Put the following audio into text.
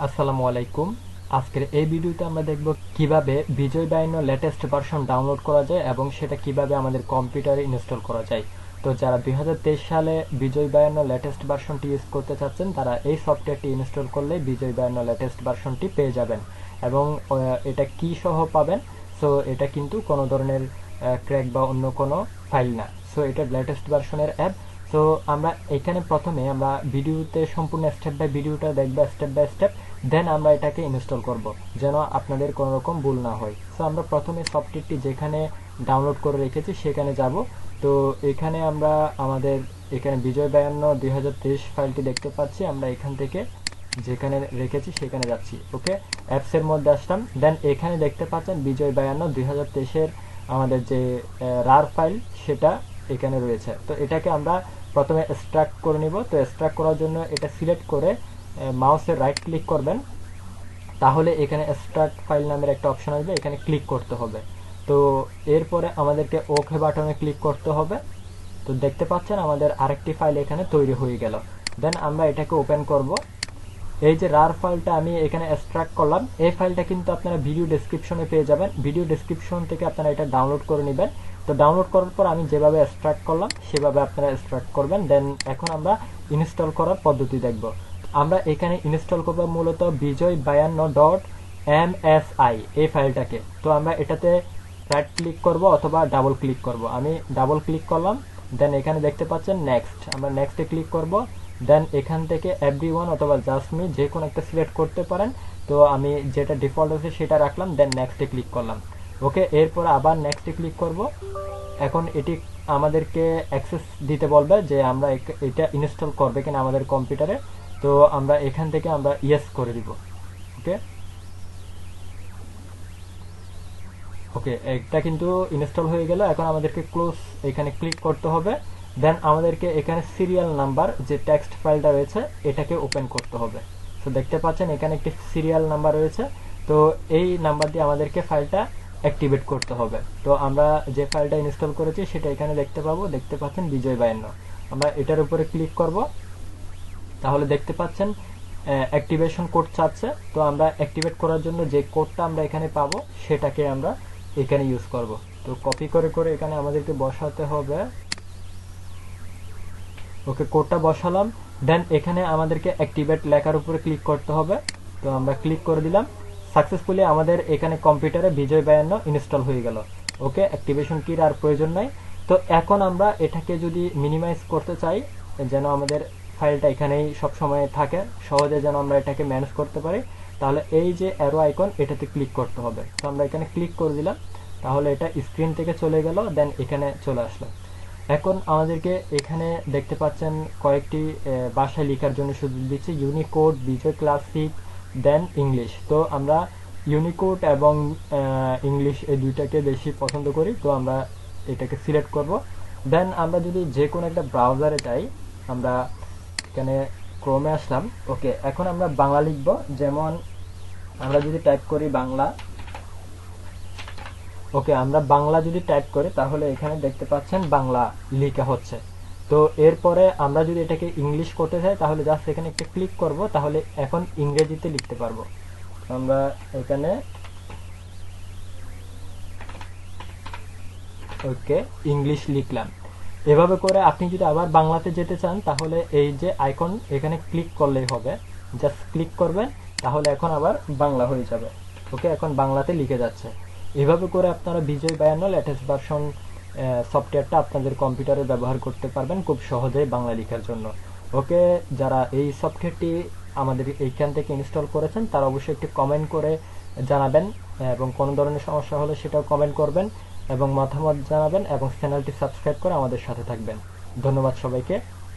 আসসালামু আলাইকুম। আজকের এই ভিডিওতে আমরা দেখব কিভাবে বিজয় বায়ান্ন লেটেস্ট ভার্সন ডাউনলোড করা যায় এবং সেটা কিভাবে আমাদের কম্পিউটারে ইনস্টল করা যায়। তো যারা 2023 সালে বিজয় বায়ান্ন লেটেস্ট ভার্সনটি ইউজ করতে চাচ্ছেন তারা এই সফটওয়্যারটি ইনস্টল করলে বিজয় বায়ান্ন লেটেস্ট ভার্সনটি পেয়ে যাবেন এবং এটা কি সহ পাবেন। সো এটা কিন্তু কোনো ধরনের ক্র্যাক বা অন্য কোনো ফাইল না। সো এটা লেটেস্ট ভার্সনের অ্যাপ। তো আমরা এখানে প্রথমে আমরা ভিডিওতে সম্পূর্ণ স্টেপ বাই ভিডিওটা দেখব, স্টেপ বাই স্টেপ, দেন আমরা এটাকে ইনস্টল করব যেন আপনাদের কোনো রকম ভুল না হয়। সো আমরা প্রথমে সফটওয়্যারটি যেখানে ডাউনলোড করে রেখেছি সেখানে যাব। তো এখানে আমরা আমাদের এখানে বিজয় বায়ান্ন 2023 ফাইলটি দেখতে পাচ্ছি। আমরা এখান থেকে যেখানে রেখেছি সেখানে যাচ্ছি। ওকে, অ্যাপসের মধ্যে আসলাম, দেন এখানে দেখতে পাচ্ছেন বিজয় বায়ান্ন 2023-এর আমাদের যে রার ফাইল সেটা এখানে রয়েছে। তো এটাকে আমরা প্রথমে এক্সট্রাক্ট করে নিব। তো এক্সট্রাক্ট করার জন্য এটা সিলেক্ট করে মাউসের রাইট ক্লিক করবেন, তাহলে এখানে এক্সট্রাক্ট ফাইল নামের একটা অপশন আসবে, এখানে ক্লিক করতে হবে। তো এরপরে আমাদেরকে ওকে বাটনে ক্লিক করতে হবে। তো দেখতে পাচ্ছেন আমাদের আরেকটি ফাইল এখানে তৈরি হয়ে গেল। দেন আমরা এটাকে ওপেন করব। এই যে রার ফাইলটা আমি এখানে এক্সট্রাক্ট করলাম, এই ফাইলটা কিন্তু আপনারা ভিডিও ডেসক্রিপশনে পেয়ে যাবেন। ভিডিও ডেসক্রিপশন থেকে আপনারা এটা ডাউনলোড করে নেবেন। তো ডাউনলোড করার পর আমি যেভাবে এক্সট্রাক্ট করলাম সেভাবে আপনারা এক্সট্রাক্ট করবেন। দেন এখন আমরা ইনস্টল করার পদ্ধতি দেখব। আমরা এখানে ইনস্টল করব মূলত বিজয় বায়ান্ন .msi এই ফাইলটাকে। তো আমরা এটাতে রাইট ক্লিক করব অথবা ডাবল ক্লিক করব। আমি ডাবল ক্লিক করলাম, দেন এখানে দেখতে পাচ্ছেন নেক্সট, আমরা নেক্সটে ক্লিক করব। দেন এখান থেকে এভরিওয়ান অথবা জাস্ট মি যে কোনো একটা সিলেক্ট করতে পারেন। তো আমি যেটা ডিফল্ট আছে সেটা রাখলাম, দেন নেক্সটে ক্লিক করলাম। ওকে, এরপর আবার নেক্সটে ক্লিক করব। এখন এটি আমাদেরকে অ্যাক্সেস দিতে বলবে যে আমরা এটা ইনস্টল করবে কিনা আমাদের কম্পিউটারে। তো আমরা এখান থেকে আমরা ইয়েস করে দিব। ওকে ওকে, এটা কিন্তু ইনস্টল হয়ে গেল। এখন আমাদেরকে ক্লোজ এখানে ক্লিক করতে হবে। দেন আমাদেরকে এখানে সিরিয়াল নাম্বার যে টেক্সট ফাইলটা রয়েছে এটাকে ওপেন করতে হবে। তো দেখতে পাচ্ছেন এখানে একটি সিরিয়াল নাম্বার রয়েছে। তো এই নাম্বার দিয়ে আমাদেরকে ফাইলটা অ্যাক্টিভেট করতে হবে। তো আমরা যে ফাইলটা ইনস্টল করেছি সেটা এখানে দেখতে পাবো, দেখতে পাচ্ছেন বিজয় বায়ান্ন। আমরা এটার উপরে ক্লিক করব, তাহলে দেখতে পাচ্ছেন অ্যাক্টিভেশন কোড চাচ্ছে। তো আমরা অ্যাক্টিভেট করার জন্য যে কোডটা আমরা এখানে পাবো সেটাকে আমরা এখানে ইউজ করব। তো কপি করে করে এখানে আমাদেরকে বসাতে হবে। ওকে, কোডটা বসালাম। দেন এখানে আমাদেরকে অ্যাক্টিভেট লেখার উপরে ক্লিক করতে হবে। তো আমরা ক্লিক করে দিলাম। সাকসেসফুলি আমাদের এখানে কম্পিউটারে বিজয় বায়ান্ন ইনস্টল হয়ে গেল। ওকে, অ্যাক্টিভেশন কির আর প্রয়োজন নাই। তো এখন আমরা এটাকে যদি মিনিমাইজ করতে চাই যেন আমাদের ফাইলটা এখানেই সব সময় থাকে, সহজে যেন আমরা এটাকে ম্যানেজ করতে পারি, তাহলে এই যে অ্যারো আইকন এটাতে ক্লিক করতে হবে। তো আমরা এখানে ক্লিক করে দিলাম, তাহলে এটা স্ক্রিন থেকে চলে গেল, দেন এখানে চলে আসলো। এখন আমাদেরকে এখানে দেখতে পাচ্ছেন কয়েকটি ভাষায় লেখার জন্য সুযোগ দিচ্ছে, ইউনিকোড, বিজয় ক্লাসিক, দেন ইংলিশ। তো আমরা ইউনিকোড এবং ইংলিশ এই দুইটাকে বেশি পছন্দ করি। তো আমরা এটাকে সিলেক্ট করব। দেন আমরা যদি যে কোনো একটা ব্রাউজারে যাই, আমরা এখানে ক্রোমে আসলাম। ওকে, এখন আমরা বাংলা লিখব। যেমন আমরা যদি টাইপ করি বাংলা, ওকে, আমরা বাংলা যদি টাইপ করি তাহলে এখানে দেখতে পাচ্ছেন বাংলা লেখা হচ্ছে। তো এরপরে আমরা যদি এটাকে ইংলিশ করতে চাই তাহলে জাস্ট এখানে একটা ক্লিক করব, তাহলে এখন ইংরেজিতে লিখতে পারবো। আমরা এখানে ওকে ইংলিশ লিখলাম। এভাবে করে আপনি যদি আবার বাংলাতে যেতে চান তাহলে এই যে আইকন এখানে ক্লিক করলেই হবে, জাস্ট ক্লিক করবেন, তাহলে এখন আবার বাংলা হয়ে যাবে। ওকে, এখন বাংলাতে লিখে যাচ্ছে। এভাবে করে আপনারা বিজয় বায়ান্ন লেটেস্ট ভার্সন সফটওয়্যারটা আপনাদের কম্পিউটারে ব্যবহার করতে পারবেন খুব সহজেই বাংলা লেখার জন্য। ওকে, যারা এই সফটওয়্যারটি আমাদের এইখান থেকে ইনস্টল করেছেন তারা অবশ্যই একটি কমেন্ট করে জানাবেন, এবং কোনো ধরনের সমস্যা হলে সেটাও কমেন্ট করবেন এবং মতামত জানাবেন, এবং চ্যানেলটি সাবস্ক্রাইব করে আমাদের সাথে থাকবেন। ধন্যবাদ সবাইকে।